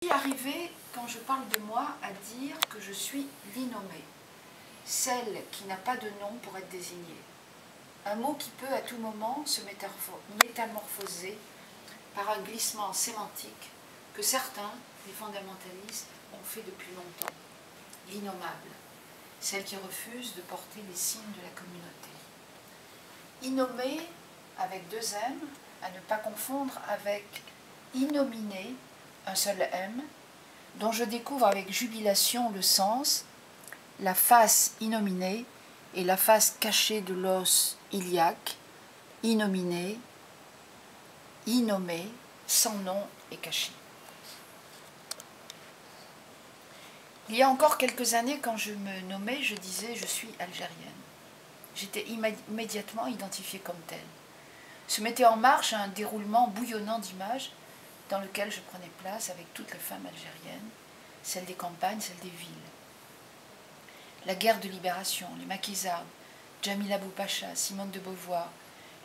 Je suis arrivée, quand je parle de moi, à dire que je suis l'innommée, celle qui n'a pas de nom pour être désignée. Un mot qui peut à tout moment se métamorphoser par un glissement sémantique que certains, les fondamentalistes, ont fait depuis longtemps. L'innommable, celle qui refuse de porter les signes de la communauté. Innommée, avec deux M, à ne pas confondre avec innominé, un seul M, dont je découvre avec jubilation le sens, la face innominée et la face cachée de l'os iliaque, innominé, innommé, sans nom et caché. Il y a encore quelques années, quand je me nommais, je disais « je suis algérienne ». J'étais immédiatement identifiée comme telle. Se mettait en marche un déroulement bouillonnant d'images dans lequel je prenais place avec toutes les femmes algériennes, celles des campagnes, celles des villes. La guerre de libération, les maquisardes, Djamila Boupacha, Simone de Beauvoir,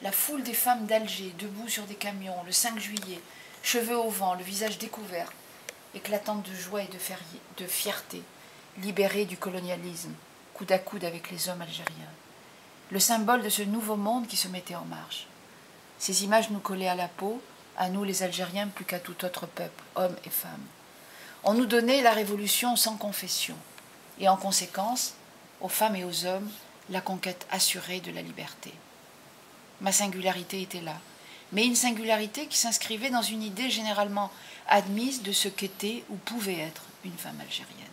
la foule des femmes d'Alger, debout sur des camions, le 5 juillet, cheveux au vent, le visage découvert, éclatante de joie et de fierté, libérée du colonialisme, coude à coude avec les hommes algériens. Le symbole de ce nouveau monde qui se mettait en marche. Ces images nous collaient à la peau, à nous les Algériens plus qu'à tout autre peuple, hommes et femmes. On nous donnait la révolution sans confession, et en conséquence, aux femmes et aux hommes, la conquête assurée de la liberté. Ma singularité était là, mais une singularité qui s'inscrivait dans une idée généralement admise de ce qu'était ou pouvait être une femme algérienne.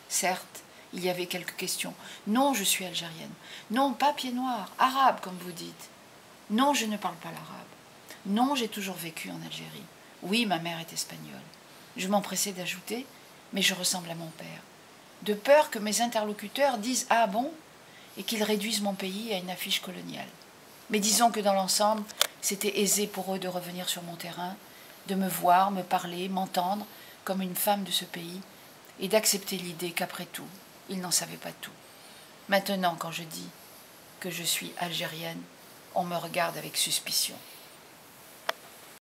Certes, il y avait quelques questions. Non, je suis algérienne. Non, pas pied noir, arabe, comme vous dites. Non, je ne parle pas l'arabe. Non, j'ai toujours vécu en Algérie. Oui, ma mère est espagnole. Je m'empressais d'ajouter, mais je ressemble à mon père. De peur que mes interlocuteurs disent « Ah bon ?» et qu'ils réduisent mon pays à une affiche coloniale. Mais disons que dans l'ensemble, c'était aisé pour eux de revenir sur mon terrain, de me voir, me parler, m'entendre comme une femme de ce pays, et d'accepter l'idée qu'après tout, ils n'en savaient pas tout. Maintenant, quand je dis que je suis algérienne, on me regarde avec suspicion.